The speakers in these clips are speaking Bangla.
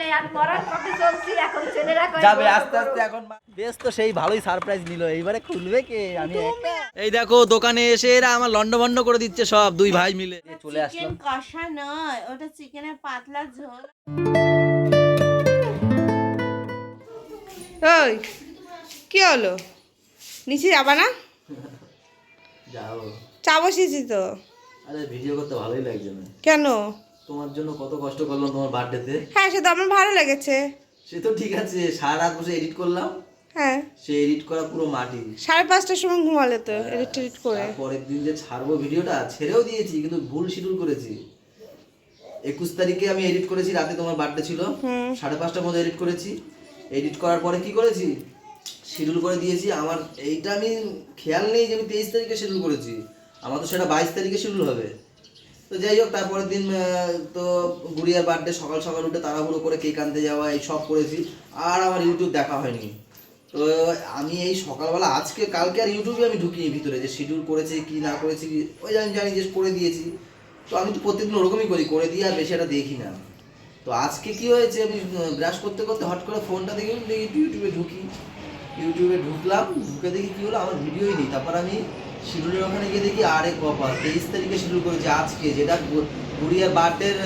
নাই আর মরার পথে চলছি এখন ছেলেরা কই যাবে আস্তে আস্তে এখন বেশ তো সেই ভালোই সারপ্রাইজ নিল এইবারে খুলবে কে আমি এই দেখো দোকানে এসে এরা আমার লন্ডভন্ড করে দিচ্ছে সব দুই ভাই মিলে চলে আসলাম চিকেন কষা নয় ওটা চিকেনের পাতলা ঝোল। ওই কি হলো নিচে যাবা না? যাও চা বসিয়েছি তো। আরে ভিডিও করতে ভালোই লাগছে না কেন? তোমার জন্য কত কষ্ট করলাম তোমার বার্থডেতে। হ্যাঁ সে তো আমার ভালো লেগেছে। সে তো ঠিক আছে সারা রাত বসে এডিট করলাম। হ্যাঁ সে এডিট করা পুরো মাটি। 5:30টার সময় ঘুমালে তো এডিট করে। পরের দিন যে ছাড়বো ভিডিওটা ছেড়েও দিয়েছি কিন্তু ভুল শিডিউল করেছি। 21 তারিখে আমি এডিট করেছি রাতে তোমার বার্থডে ছিল 5:30টার মধ্যে এডিট করেছি। এডিট করার পরে কি করেছি শিডিউল করে দিয়েছি। আমার এইটা আমি খেয়াল নেই যে আমি 23 তারিখে শিডিউল করেছি। আমার তো সেটা 22 তারিখে শিডিউল হবে। তো যাই হোক তারপরের দিন তো গুড়িয়ার বার্থডে সকাল সকাল উঠে তাড়াহুড়ো করে কেক আনতে যাওয়া এই সব করেছি আর আমার ইউটিউব দেখা হয়নি। তো আমি এই সকালবেলা আজকে কালকে আর ইউটিউবে আমি ঢুকিনি ভিতরে যে শিডিউল করেছে কি না করেছি কি ওই আমি জানি যে করে দিয়েছি। তো আমি তো প্রত্যেকদিন ওরকমই করি করে দিয়ে আর বেশি এটা দেখি না। তো আজকে কি হয়েছে আমি ব্রাশ করতে করতে হট করে ফোনটা দেখি ইউটিউবে ঢুকি। ইউটিউবে ঢুকলাম ঢুকে দেখি কি হলো আমার ভিডিওই নেই। তারপর আমি শিডিউলের ওখানে গিয়ে দেখি আরে কপা 23 তারিখে শিডিউল করেছি আজকে যেটা গুড়িয়ার বার্থডের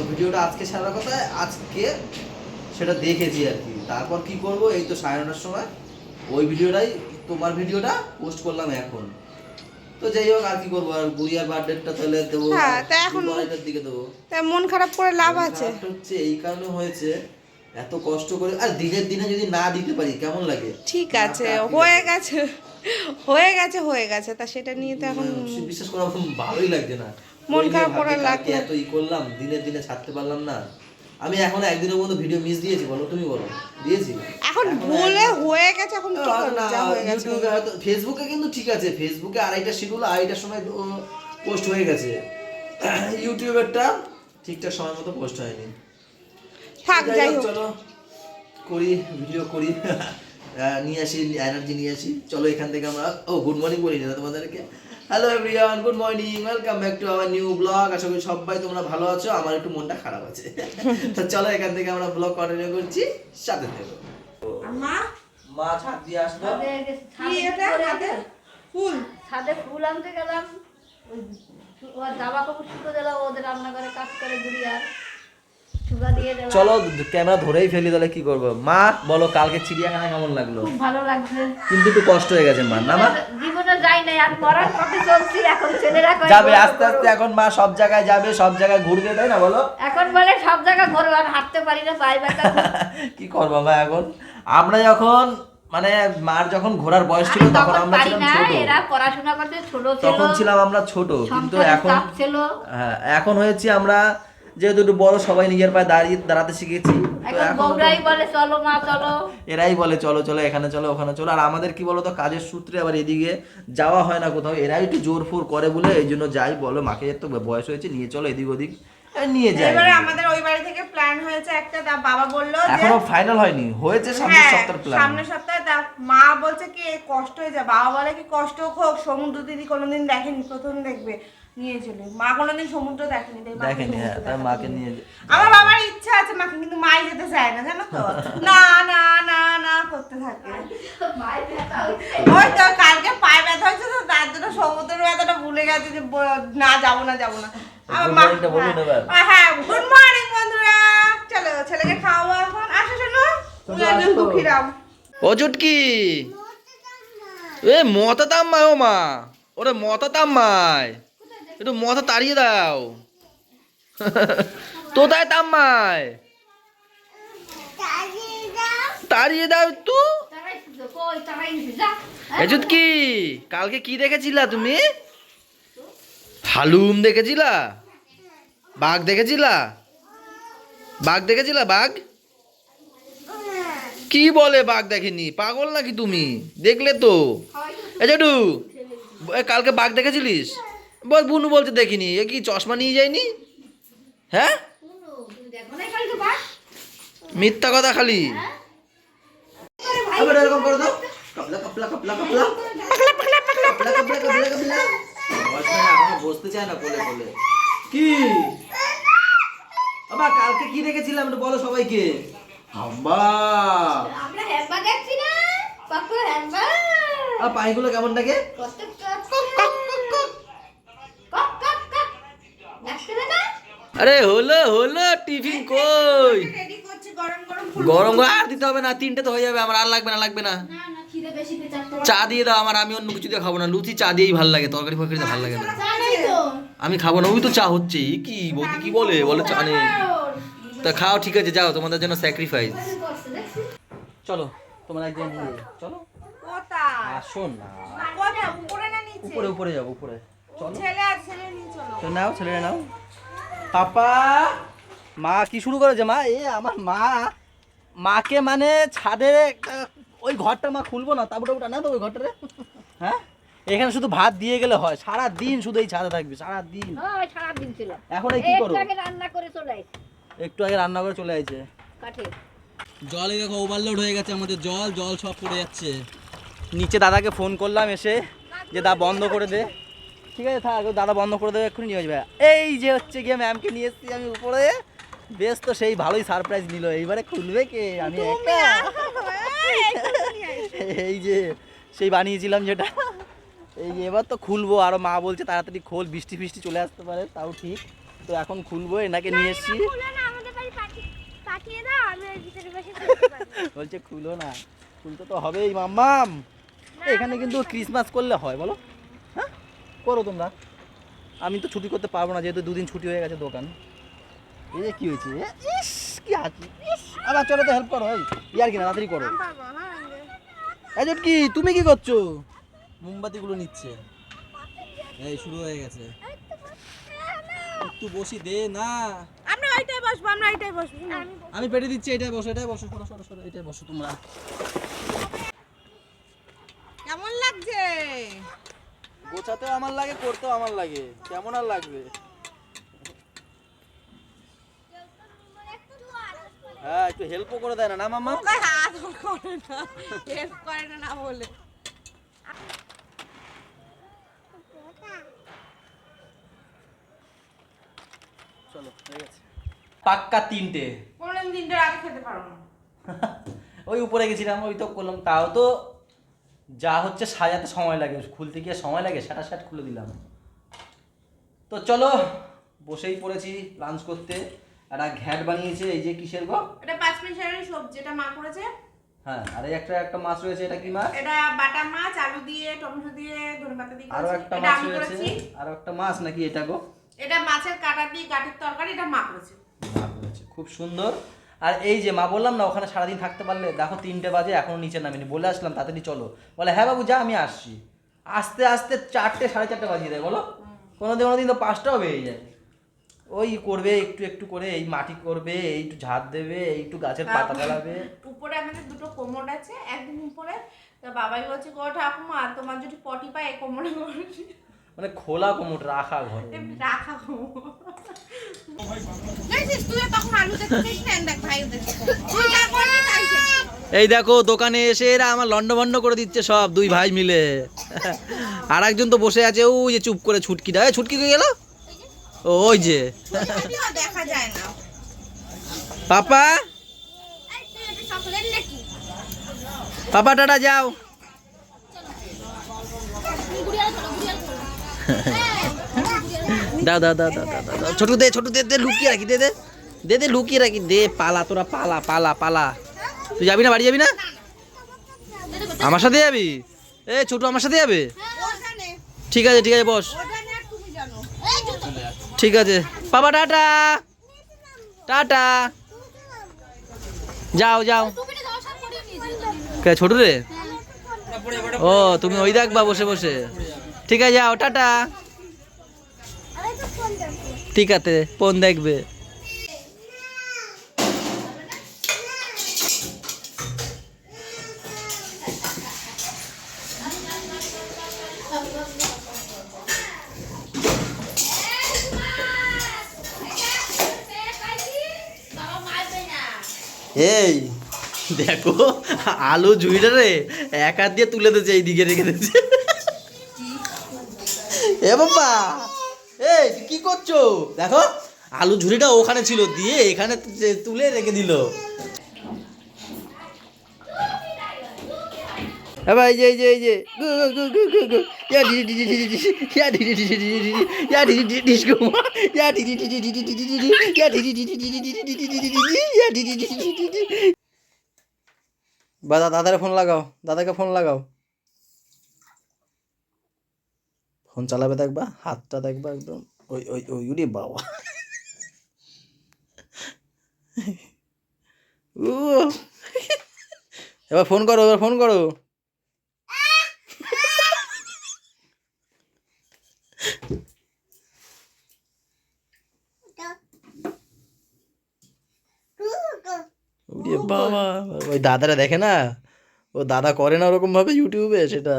ভিডিওটা আজকে ছাড়ার কথা আজকে সেটা দেখেছি আর কি। তারপর কি করব এই তো 9:30টার সময় ওই ভিডিওটাই তোমার ভিডিওটা পোস্ট করলাম এখন। তো যাই হোক আর কি করবো আর গুড়িয়ার বার্থডেটা তাহলে দেবো। হ্যাঁ তা এখন এটার দিকে দেবো তা মন খারাপ করে লাভ আছে? হচ্ছে এই কারণে হয়েছে এত কষ্ট করে আর দিনের দিনে যদি না দিতে পারি কেমন লাগে। ঠিক আছে হয়ে গেছে হয়ে গেছে হয়ে গেছে তা সেটা নিয়ে তো এখন বিশ্বাস করা ভালোই লাগছে না। মন খারাপ করার লাগছে এত ই করলাম দিনের দিনে ছাড়তে পারলাম না। আমি এখন একদিনের মধ্যে ভিডিও মিস দিয়েছি বলো তুমি বলো দিয়েছি? এখন ভুলে হয়ে গেছে এখন কি করব যা হয়ে গেছে। ইউটিউবে হয়তো ফেসবুকে কিন্তু ঠিক আছে ফেসবুকে আড়াইটা শিডিউল আড়াইটার সময় পোস্ট হয়ে গেছে। ইউটিউবেরটা ঠিকঠাক সময় মতো পোস্ট হয়নি। থাক যাই হোক চলো করি ভিডিও করি নিয়ে আসি এনার্জি নিয়ে আসি। চলো এখান থেকে আমরা গুড মর্নিং বলি না তোমাদেরকে। Hello everyone good morning welcome back to our new blog. আশা করি সবাই তোমরা ভালো আছো। আমার একটু মনটা খারাপ আছে। তো চলো এখান থেকে আমরা ব্লগ কন্টিনিউ করছি সাথে থেকো। মা মা ছাদ দিয়ে আসলো কি এটা হাতে ফুল ছাদে ফুল আনতে গেলাম ওই জামা কাপড় শুকো দিলাম ওদের রান্নাঘরে কাজ করে গুড়িয়ার শুকা দিয়ে দিলাম। চলো ক্যামেরা ধরেই ফেলি তাহলে কি করবো। মা বলো কালকে চিড়িয়াখানা কেমন লাগলো? খুব ভালো লাগছে কিন্তু একটু কষ্ট হয়ে গেছে মা না মা জীবনে যাই নাই আর মরার পথে চলছি এখন ছেলেরা কই যাবে আস্তে আস্তে এখন মা সব জায়গায় যাবে সব জায়গায় ঘুরবে তাই না বলো? এখন বলে সব জায়গা ঘুরবো আর হাঁটতে পারি না পাই ব্যথা। কি করবো মা এখন আমরা যখন মানে মার যখন ঘোরার বয়স ছিল তখন আমরা ছিলাম ছোট। এরা পড়াশোনা করতে ছোট ছিল তখন ছিলাম আমরা ছোট কিন্তু এখন ছিল হ্যাঁ এখন হয়েছি আমরা যেহেতু একটু বড় সবাই নিজের পায়ে দাঁড়াতে শিখেছি। এখন বউরাই বলে চলো মা চলো এরাই বলে চলো চলো এখানে চলো ওখানে চলো। আর আমাদের কি বলতো কাজের সূত্রে আবার এদিকে যাওয়া হয় না কোথাও। এরাই একটু জোর ফোর করে বলে এই জন্য যাই বলো মাকে তো বয়স হয়েছে নিয়ে চলো এদিক ওদিক নিয়ে যাই। এবারে আমাদের ওই বাড়ি থেকে প্ল্যান হয়েছে একটা তা বাবা বললো যে এখনো ফাইনাল হয়নি হয়েছে সামনের সপ্তাহের প্ল্যান। সামনের সপ্তাহে তা মা বলছে কি কষ্ট হয়ে যায়। বাবা বলে কি কষ্ট হোক সমুদ্র দিদি কোনোদিন দেখেনি প্রথম দেখবে নিয়ে চলে। মা কোনোদিন সমুদ্র দেখেনি দেখেনি হ্যাঁ তাই মাকে নিয়ে আমার বাবার ইচ্ছা আছে মাকে কিন্তু মাই যেতে চায় না জানো তো না না না না করতে থাকে। ওই তো কালকে পায়ে ব্যথা হয়েছে তো তার জন্য সমুদ্রের ব্যথাটা ভুলে গেছে যে না যাবো না যাবো না। হ্যাঁ গুড মর্নিং বন্ধুরা চলো ছেলেকে খাওয়া এখন আসো শোনো তুমি একজন দুঃখীরাম। ও চুটকি এ মতা তাম্মাই ও মা ওরে মতা তাম্মাই একটু মতা তাড়িয়ে দাও তোতায় তাম্মাই তাড়িয়ে দাও একটু। এ চুটকি কালকে কি দেখেছিলা তুমি? হালুম দেখেছিলা? বাঘ দেখেছিলা? বাঘ দেখেছিলা? বাঘ কি বলে বাঘ দেখেনি? পাগল নাকি তুমি? দেখলে তো এ জেঠু কালকে বাঘ দেখেছিলিস? বল বুনু বলছে দেখিনি। এ কি চশমা নিয়ে যায়নি? হ্যাঁ মিথ্যা কথা খালি। এরকম করে দাও কাপলা কাপলা কাপলা কাপলা বসতে চায় না বলে বলে কি বাবা কালকে কি রেখেছিলাম একটু বলো সবাইকে। আম্মা আমরা হ্যাম্বার দেখছি না পাপা হ্যাম্বার আর পাইগুলো কেমন লাগে? কত কক দেখতে না আরে হলো হলো টিফিন কই? রেডি করছি গরম গরম গরম আর দিতে হবে না, 3টে তো হয়ে যাবে আমার, আর লাগবে না লাগবে না। না না খিদে বেশি পেয়ে চারটে চা দিয়ে দাও আমার, আমি অন্য কিছু দিয়ে খাবো না, লুচি চা দিয়েই ভালো লাগে, তরকারি ফরকারি দিয়ে ভালো লাগে না। চা নেই তো আমি খাবো না, ওই তো চা হচ্ছে। কি বৌদি কি বলে চা নেই। তা খাও, ঠিক আছে যাও, তোমাদের জন্য স্যাক্রিফাইস। চলো তোমরা একজন নিয়ে চলো। কোথায় আসুন না, কোথায় উপরে না নিচে উপরে উপরে যাবো, উপরে চলো। ছেলে আর ছেলে নিয়ে চলো তো নাও ছেলেরা নাও। পাপা মা কি শুরু করেছে? মা এ আমার মা মাকে মানে ছাদে ওই ঘরটা মা খুলবো না, তাবুটা উঠা না তো ওই ঘরটারে। হ্যাঁ এখানে শুধু ভাত দিয়ে গেলে হয়, সারা দিন শুধু এই ছাদে থাকবি সারা দিন। ওই সারা দিন ছিল এখন এই কি করো? একটু আগে রান্না করে চলে আইছে একটু আগে রান্না করে চলে আইছে। কাঠে জলে দেখো ওভারলোড হয়ে গেছে আমাদের, জল জল সব পড়ে যাচ্ছে। নিচে দাদাকে ফোন করলাম এসে যে দা বন্ধ করে দে। ঠিক আছে থাক, দাদা বন্ধ করে দেবে, এক্ষুনি নিয়ে যাবে। এই যে হচ্ছে গিয়ে ম্যামকে নিয়ে এসেছি আমি উপরে, বেশ তো সেই ভালোই সারপ্রাইজ নিল। এইবারে খুলবে কে? আমি একা। এই যে সেই বানিয়েছিলাম যেটা, এই যে এবার তো খুলবো। আরো মা বলছে তাড়াতাড়ি খোল, বৃষ্টি ফিষ্টি চলে আসতে পারে, তাও ঠিক। তো এখন খুলবো, এনাকে নিয়ে এসেছি। বলছে খুলো না, খুলতে তো হবেই মাম্মাম। এখানে কিন্তু ক্রিসমাস করলে হয় বলো? হ্যাঁ করো তোমরা, আমি তো ছুটি করতে পারবো না, যেহেতু 2 দিন ছুটি হয়ে গেছে দোকান। এই যে কি হয়েছে, ইস কি হাসি, আবার চলো তো হেল্প করো। এই ইয়ার কি না, তাড়াতাড়ি করো। এই যে কি তুমি কি করছো? মোমবাতিগুলো নিচ্ছে, এই শুরু হয়ে গেছে। একটু বসি দে না, আমরা ওইটাই বসবো আমি পেটে দিচ্ছি। এটাই বসো, এটাই বসো, সরো সরো সরো, এটাই বসো তোমরা। কেমন লাগছে? গোছাতেও আমার লাগে, করতেও আমার লাগে, কেমন আর লাগবে? হ্যাঁ একটু হেল্পও করে দেয় না, না মাম্মা? ওকে হাত করে না, হেল্প করে না না বলে। চলো হয়ে গেছে পাক্কা 3টে। কোনদিন 3টার আগে খেতে পারো না। ওই উপরে গেছিলাম, ওই তো করলাম, তাও তো যা হচ্ছে সাজাতে সময় লাগে, খুলতে গিয়ে সময় লাগে, শাট খুলে দিলাম। তো চলো বসেই পড়েছি লাঞ্চ করতে। একটা ঘ্যাট বানিয়েছে, এই যে কিসের গো? এটা 5 মিনিটের সবজি, এটা মা করেছে। হ্যাঁ আর এই একটা মাছ রয়েছে, এটা কি মাছ? এটা বাটা মাছ, আলু দিয়ে, টমেটো দিয়ে, ধনেপাতা দিয়ে আরো করেছি। একটা এটা মাছ আমি রয়েছে, করেছি। আরো একটা মাছ নাকি এটা গো? এটা মাছের কাটা দিয়ে কাঠের তরকারি, এটা মা করেছে। মা করেছে, খুব সুন্দর। আর এই যে মা বললাম না ওখানে সারাদিন থাকতে পারলে, দেখো 3টে বাজে এখনো নিচে নামিনি, বলে আসলাম তাড়াতাড়ি চলো, বলে হ্যাঁ বাবু যা আমি আসছি। আস্তে আস্তে 4টে 4:30 বাজিয়ে দেয় বলো। কোনোদিন তো 5টাও বেরিয়ে যায়। ওই করবে একটু একটু করে, এই মাটি করবে, এই একটু ঝাড় দেবে, এই একটু গাছের পাতা ফেলাবে। উপরে আমাদের 2টো কোমর আছে, একদম উপরে। তো বাবাই বলছে গো ঠাকুমা তোমার যদি পটি পায় এই কোমরে করছি, মানে খোলা কোমর রাখা ঘরে। রাখা কোমর। দেখছিস তুই তখন আলু দেখছিস না, দেখ ভাই দেখছিস তুই যা করবি তাই শিখবি। এই দেখো দোকানে এসে এরা আমার লন্ডভন্ড করে দিচ্ছে সব, 2 ভাই মিলে। আর একজন তো বসে আছে ওই যে চুপ করে, ছুটকিটা। এই ছুটকি কই গেল? ওই যে যদিও দেখা যায় না। পাপা, পাপা টাটা যাও। দাও দাও দাও দাও দাও দাও, ছোটু দে দে লুকিয়ে রাখি, দে দে দে দে লুকিয়ে রাখি, দে পালা তোরা, পালা পালা পালা। তুই যাবি না, বাড়ি যাবি না? আমার সাথে যাবি? এ ছোটু আমার সাথে যাবে? ঠিক আছে ঠিক আছে বস, ঠিক আছে। বাবা টাটা টাটা, যাও যাও। কে ছোটু রে? ও তুমি ওই দেখবা বসে বসে, ঠিক আছে যাও টাটা। ঠিক আছে ফোন দেখবে। এই দেখো আলু ঝুড়িটা রে এক হাত দিয়ে তুলে দিয়েছে, এই দিকে রেখে দিয়েছে। এ বাবা এই কি করছো? দেখো আলু ঝুড়িটা ওখানে ছিল, দিয়ে এখানে তুলে রেখে দিল। হ্যাঁ ভাই, এই যে গু গু গু গু গু ইয়া ডি ডি ডি ডি ইয়া ডি ডি ডি ডি ইয়া ডি ডি ডিস্কো ইয়া ডি ডি ডি ডি ডি ইয়া ডি ডি ডি ডি ইয়া ডি ডি ডি। দাদারে ফোন লাগাও, দাদাকে ফোন লাগাও। ফোন চালাবে দেখবা, হাতটা দেখবা একদম ওই ওই ওই উড়ি বাবা। এবার ফোন করো, এবার ফোন করো। বাবা ওই দাদারা দেখে না, ও দাদা করে না ওরকম ভাবে ইউটিউবে সেটা।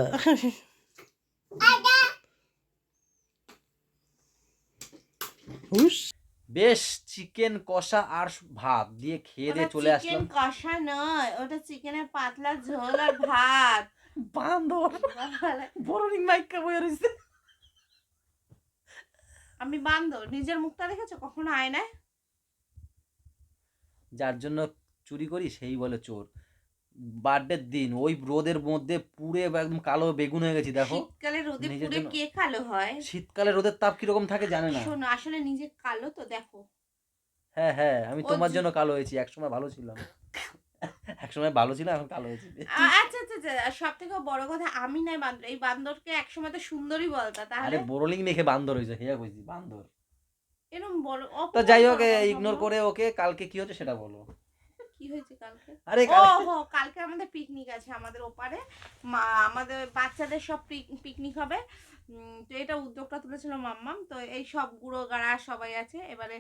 বেশ চিকেন কষা আর ভাত দিয়ে খেয়ে দিয়ে চলে আসলাম। চিকেন কষা নয়, ওটা চিকেনের পাতলা ঝোল আর ভাত। বান্দর বড় মাইকা বই রইছে। আমি বান্দর, নিজের মুখটা দেখেছো কখনো আয়নায়? যার জন্য চুরি করি সেই বলে চোর। বার্থডের দিন ওই রোদের মধ্যে পুড়ে একদম কালো বেগুন হয়ে গেছি। দেখো শীতকালে রোদে পুড়ে কে কালো হয়? শীতকালে রোদের তাপ কিরকম থাকে জানে না। শোনো, আসলে নিজে কালো তো, দেখো। হ্যাঁ হ্যাঁ, আমি তোমার জন্য কালো হয়েছি, একসময় ভালো ছিলাম। একসময় ভালো ছিল, এখন কালো হয়েছি। আচ্ছা আচ্ছা আচ্ছা, সব থেকে বড় কথা আমি নাই বান্দর, এই বান্দরকে একসময় তো সুন্দরী বলতা। তাহলে আরে বোরোলিং মেখে বান্দর হয়েছে, হেয়া কইছি বান্দর। এরকম বড় তো যাই হোক, ইগনোর করে ওকে। কালকে কি হচ্ছে সেটা বলো। কি হয়েছে কালকে? আরে কালকে আমাদের পিকনিক আছে আমাদের ওপারে, আমাদের বাচ্চাদের সব পিকনিক হবে। তো এটা উদ্যোগটা তুলেছিল মাম্মাম। তো এই সব গুঁড়ো গাড়া সবাই আছে। এবারে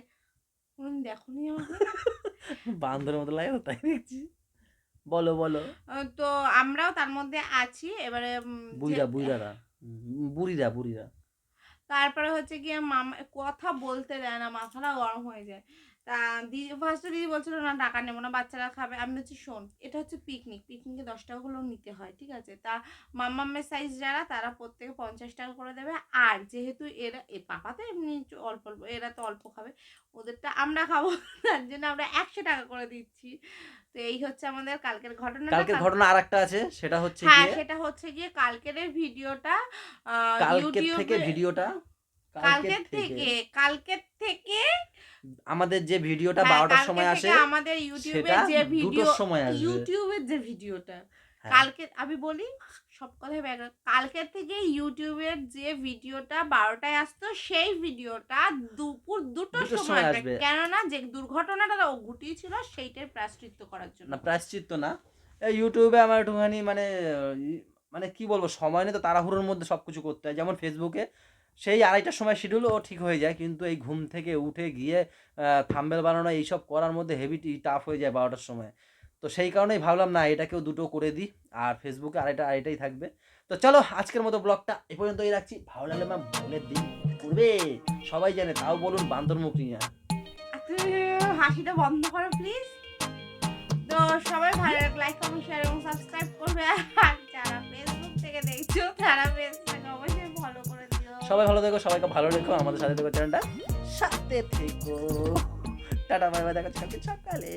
দেখোনি আমাকে বান্দরের মতো লাগে, তাই দেখছি। বলো বলো। তো আমরাও তার মধ্যে আছি। এবারে বুড়িরা তারপরে হচ্ছে গিয়ে মামা কথা বলতে দেয় না, মাথাটা গরম হয়ে যায়। তা ফার্স্টে দিদি বলছিল না টাকা নেবো না, বাচ্চারা খাবে। আমি বলছি শোন, এটা হচ্ছে পিকনিকে 10 টাকা হলেও নিতে হয়, ঠিক আছে? তা মাম্মামের সাইজ যারা, তারা প্রত্যেকে 50 টাকা করে দেবে। আর যেহেতু এরা পাপা তো এমনি অল্প অল্প, এরা তো অল্প খাবে, ওদেরটা আমরা খাবো, তার জন্য আমরা 100 টাকা করে দিচ্ছি। তো এই হচ্ছে আমাদের কালকের ঘটনা। কালকের ঘটনা আরেকটা আছে, সেটা হচ্ছে সেটা হচ্ছে গিয়ে কালকের ভিডিওটা কালকের থেকে আমাদের যে ভিডিওটা 12টার সময় আসে, আমাদের ইউটিউবের যে ভিডিও, ইউটিউবের যে ভিডিওটা কালকে, আমি বলি সব কথাই কালকের থেকে ইউটিউবের যে ভিডিওটা 12টায় আসতো, সেই ভিডিওটা দুপুর 2টোর সময় আসবে। কেননা যে দুর্ঘটনাটা ও ঘটিয়েছিল সেইটার প্রায়শ্চিত্ত করার জন্য। না, প্রায়শ্চিত্ত না, ইউটিউবে আমার একটুখানি মানে কি বলবো, সময় নেই তো, তাড়াহুড়োর মধ্যে সবকিছু করতে হয়। যেমন ফেসবুকে সেই 2:30টার সময় শিডিউল ও ঠিক হয়ে যায়, কিন্তু এই ঘুম থেকে উঠে গিয়ে থাম্বনেল বানানো এইসব করার মধ্যে হেভি টাফ হয়ে যায় 12টার সময়। তো সেই কারণেই ভাবলাম না, এটাকেও 2টো করে দিই, আর ফেসবুকে আরেকটাই থাকবে। তো চলো আজকের মতো ব্লগটা এ পর্যন্তই রাখছি। ভালো লাগলে ম্যাম বলে দিন করবে, সবাই জানে, তাও বলুন বান্দর মুখ নিয়ে। হাসিটা বন্ধ করো প্লিজ। তো সবাই ভালো লাগলে লাইক কমেন্ট শেয়ার এবং সাবস্ক্রাইব করবে। আর যারা ফেসবুক থেকে দেখছো তারা পেজটাকে অবশ্যই ফলো করে দিও। সবাই ভালো থেকো, সবাইকে ভালো রেখো, আমাদের সাথে থেকো, চ্যানেলটা সাথে থেকো। টাটা বাই বাই, দেখা হচ্ছে কালকে সকালে।